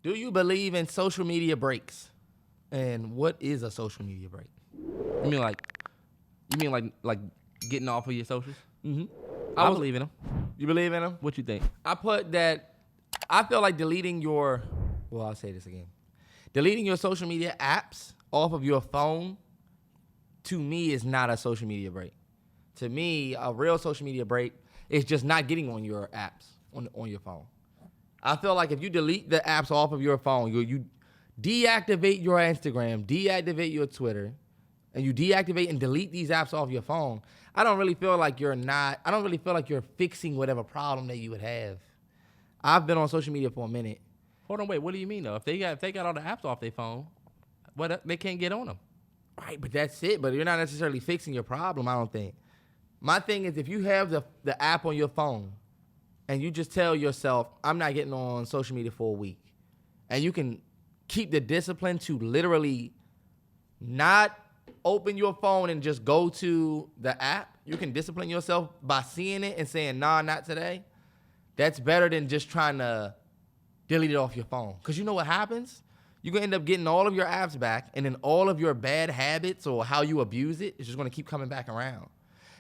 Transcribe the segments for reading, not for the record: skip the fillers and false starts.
Do you believe in social media breaks? And what is a social media break? You mean like getting off of your socials? Mm-hmm. I believe in them. You believe in them? What you think? I put that. I feel like deleting your. Well, I'll say this again. Deleting your social media apps off of your phone, to me, is not a social media break. To me, a real social media break is just not getting on your apps on your phone. I feel like if you delete the apps off of your phone, you deactivate your Instagram, deactivate your Twitter, and you deactivate and delete these apps off your phone, I don't really feel like you're fixing whatever problem that you would have. I've been on social media for a minute. Hold on, wait. What do you mean though? If they got all the apps off their phone, they can't get on them. Right, but that's it. But you're not necessarily fixing your problem, I don't think. My thing is, if you have the app on your phone and you just tell yourself, I'm not getting on social media for a week, and you can keep the discipline to literally not open your phone and just go to the app, you can discipline yourself by seeing it and saying, nah, not today. That's better than just trying to delete it off your phone. Because you know what happens? You're going to end up getting all of your apps back, and then all of your bad habits or how you abuse it is just going to keep coming back around.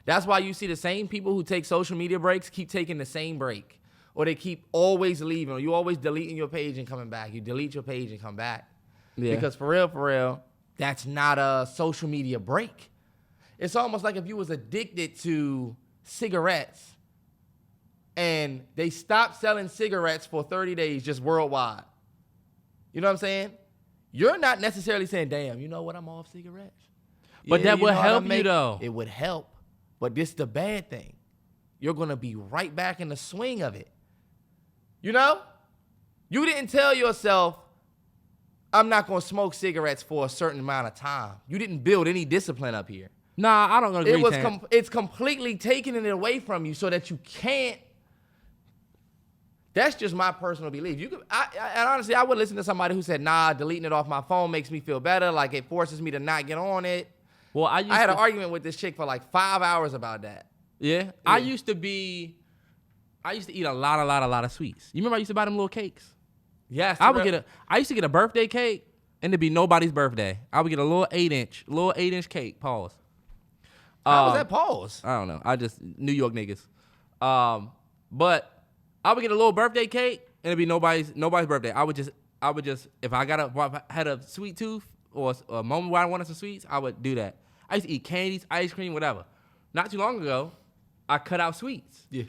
That's why you see the same people who take social media breaks keep taking the same break. Or they keep always leaving. Or you always deleting your page and coming back. You delete your page and come back. Yeah. Because for real, that's not a social media break. It's almost like if you was addicted to cigarettes and they stopped selling cigarettes for 30 days just worldwide. You know what I'm saying? You're not necessarily saying, damn, you know what, I'm off cigarettes. But that would help you, though. It would help. But this is the bad thing. You're going to be right back in the swing of it. You know? You didn't tell yourself, I'm not going to smoke cigarettes for a certain amount of time. You didn't build any discipline up here. Nah, I don't agree. It's completely taking it away from you so that you can't. That's just my personal belief. And honestly, I would listen to somebody who said, nah, deleting it off my phone makes me feel better. Like, it forces me to not get on it. Well, I had an argument with this chick for like 5 hours about that. Yeah? I used to eat a lot of sweets. You remember I used to buy them little cakes? Yes. I used to get a birthday cake, and it'd be nobody's birthday. I would get a little 8-inch cake. Pause. How was that pause? I don't know. I just New York niggas. But I would get a little birthday cake, and it'd be nobody's birthday. I would just if I had a sweet tooth or a moment where I wanted some sweets, I would do that. I used to eat candies, ice cream, whatever. Not too long ago, I cut out sweets. Yeah.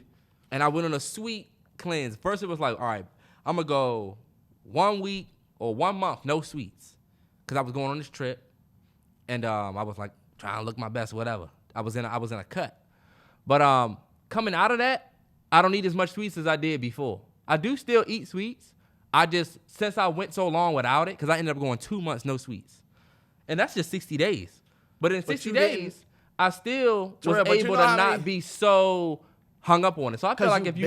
And I went on a sweet cleanse. First, it was like, all right, I'm gonna go 1 week or 1 month, no sweets, because I was going on this trip, and I was like trying to look my best, whatever. I was in a cut, but coming out of that, I don't eat as much sweets as I did before. I do still eat sweets. Since I went so long without it, because I ended up going 2 months no sweets, and that's just 60 days. But in 60 days, I still was able to not be so hung up on it. So I feel like if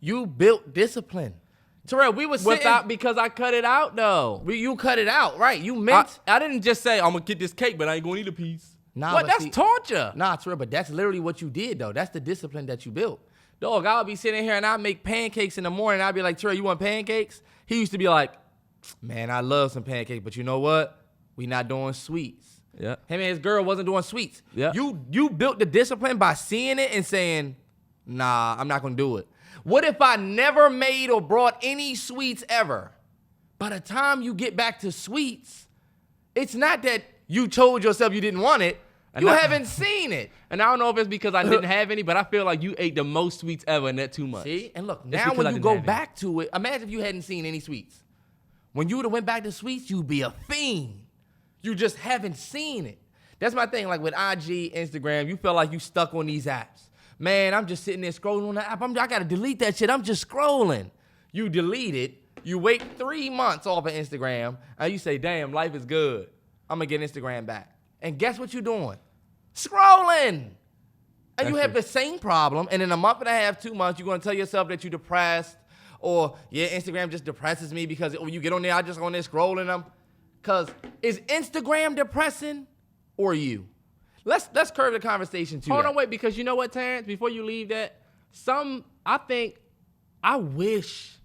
you built discipline. Terrell, we was because I cut it out though. You cut it out, right? You meant I didn't just say I'm gonna get this cake, but I ain't gonna eat a piece. Nah, that's torture. Nah, Terrell, but that's literally what you did though. That's the discipline that you built. Dog, I'll be sitting here and I'll make pancakes in the morning. I'll be like, Terrell, you want pancakes? He used to be like, man, I love some pancakes, but you know what? We not doing sweets. Yeah. Him and his girl wasn't doing sweets. Yeah. You built the discipline by seeing it and saying, nah, I'm not gonna do it. What if I never made or brought any sweets ever? By the time you get back to sweets, it's not that you told yourself you didn't want it. You haven't seen it. And I don't know if it's because I didn't have any, but I feel like you ate the most sweets ever in that 2 months. See? And look, now when you go back to it, imagine if you hadn't seen any sweets. When you would have went back to sweets, you'd be a fiend. You just haven't seen it. That's my thing. Like with IG, Instagram, you feel like you stuck on these apps. Man, I'm just sitting there scrolling on the app. I got to delete that shit. I'm just scrolling. You delete it. You wait 3 months off of Instagram, and you say, damn, life is good. I'm going to get Instagram back. And guess what you're doing? Scrolling. And you have the same problem, and in a month and a half, 2 months, you're going to tell yourself that you're depressed, or, yeah, Instagram just depresses me because when you get on there, I just on there scrolling them. Because is Instagram depressing or you? Let's curve the conversation to Hold on, wait, because you know what, Terrance? Before you leave that, I wish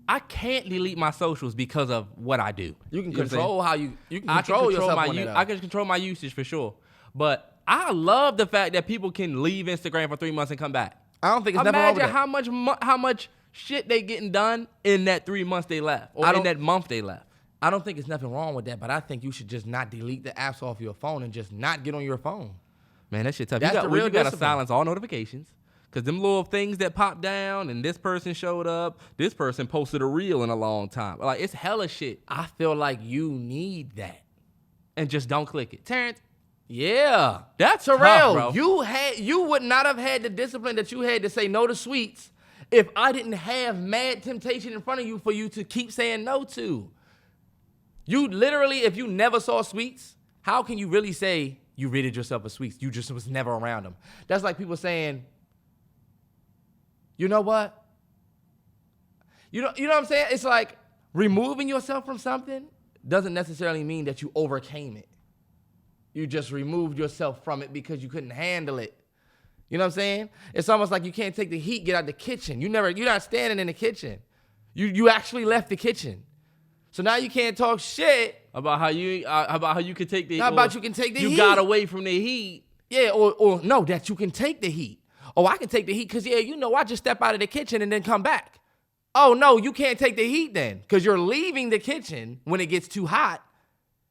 I can't delete my socials because of what I do. You can know what I'm control how you can I control yourself my on that. I can control my usage for sure. But I love the fact that people can leave Instagram for 3 months and come back. I don't think it's nothing wrong with that. Imagine how much shit they getting done in that 3 months they left, or in that month they left. I don't think it's nothing wrong with that, but I think you should just not delete the apps off your phone and just not get on your phone. Man, that shit tough. That's the real you got to discipline. silence all notifications. Because them little things that pop down and this person showed up, this person posted a reel in a long time. Like, it's hella shit. I feel like you need that. And just don't click it. Terrance, Yeah. that's Terrell, tough, bro. you would not have had the discipline that you had to say no to sweets if I didn't have mad temptation in front of you for you to keep saying no to. You literally, if you never saw sweets, how can you really say you ridded yourself of sweets? You just was never around them. That's like people saying, you know what? You know what I'm saying? It's like removing yourself from something doesn't necessarily mean that you overcame it. You just removed yourself from it because you couldn't handle it. You know what I'm saying? It's almost like you can't take the heat, get out the kitchen. You're not standing in the kitchen. You actually left the kitchen. So now you can't talk shit About how you can take the How about you can take the heat? You got away from the heat. Yeah, or no, that you can take the heat. Oh, I can take the heat because, yeah, I just step out of the kitchen and then come back. Oh, no, you can't take the heat then because you're leaving the kitchen when it gets too hot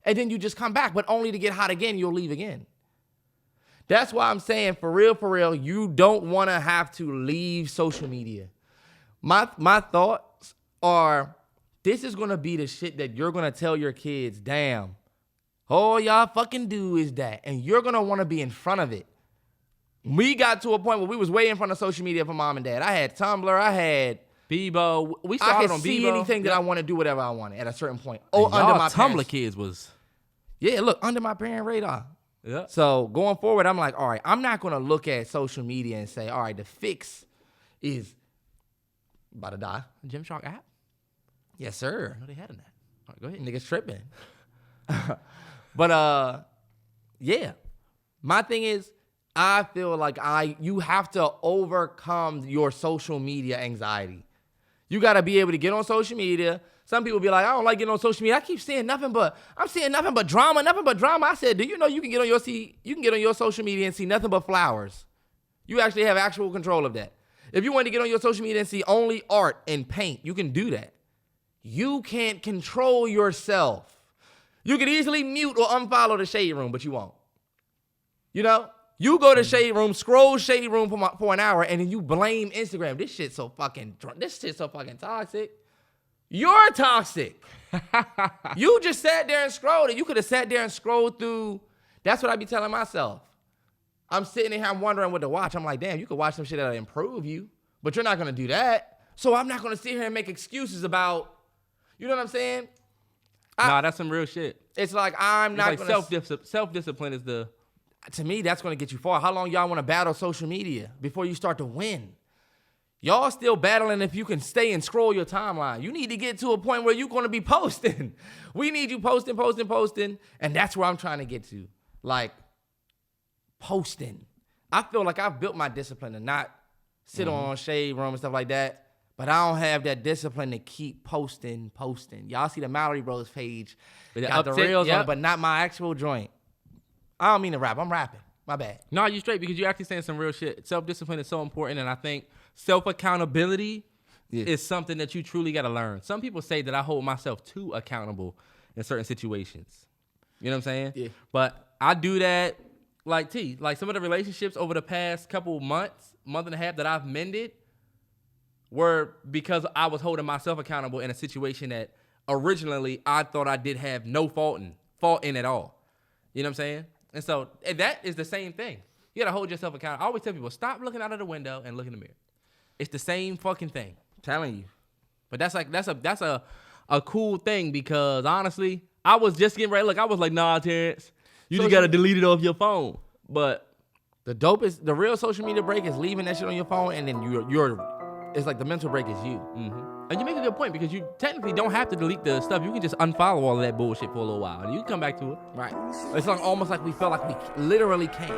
and then you just come back, but only to get hot again, you'll leave again. That's why I'm saying, for real, you don't want to have to leave social media. My thoughts are, this is going to be the shit that you're going to tell your kids, damn, all y'all fucking do is that. And you're going to want to be in front of it. We got to a point where we was way in front of social media for mom and dad. I had Tumblr. I had Bebo. We started on Bebo. I could see anything that I want to do whatever I wanted at a certain point. Oh, under my Tumblr parents. kids was. Yeah, look, under my parent radar. Yeah. So going forward, I'm like, all right, I'm not going to look at social media and say, all right, the fix is about to die. Gymshark app? Yes, sir. I know they had in that. All right, go ahead. Niggas tripping. But, yeah. My thing is, I feel like you have to overcome your social media anxiety. You got to be able to get on social media. Some people be like, I don't like getting on social media. I keep seeing nothing but drama. I said, do you know you can get on your social media and see nothing but flowers? You actually have actual control of that. If you want to get on your social media and see only art and paint, you can do that. You can't control yourself. You can easily mute or unfollow the Shade Room, but you won't. You go to Shade Room, scroll Shade Room for an hour, and then you blame Instagram. This shit's so fucking toxic. You're toxic. You just sat there and scrolled, and you could have sat there and scrolled through. That's what I be telling myself. I'm sitting here, I'm wondering what to watch. I'm like, damn, you could watch some shit that'll improve you, but you're not going to do that. So I'm not going to sit here and make excuses about, you know what I'm saying? Nah, that's some real shit. It's like I'm not going to... Self-discipline is the... To me, that's going to get you far. How long y'all want to battle social media before you start to win? Y'all still battling if you can stay and scroll your timeline. You need to get to a point where you're going to be posting. We need you posting. And that's where I'm trying to get to. Like, posting. I feel like I've built my discipline to not sit on Shade Room and stuff like that. But I don't have that discipline to keep posting. Y'all see the MalloryBros page. Got the reels on it, but not my actual joint. I don't mean to rap. I'm rapping. My bad. No, you straight because you're actually saying some real shit. Self-discipline is so important, and I think self-accountability is something that you truly got to learn. Some people say that I hold myself too accountable in certain situations. You know what I'm saying? Yeah. But I do that like some of the relationships over the past couple month and a half that I've mended were because I was holding myself accountable in a situation that originally I thought I did have no fault in at all. You know what I'm saying? And so that is the same thing. You got to hold yourself accountable. I always tell people, stop looking out of the window and look in the mirror. It's the same fucking thing. I'm telling you. But that's a cool thing because honestly, I was just getting ready. Look, I was like, nah, Terrance, you just got to delete it off your phone. But the real social media break is leaving that shit on your phone, and then it's like the mental break is you. Mm-hmm. And you make a good point because you technically don't have to delete the stuff. You can just unfollow all of that bullshit for a little while and you can come back to it. Right. It's like almost like we felt like we literally can't.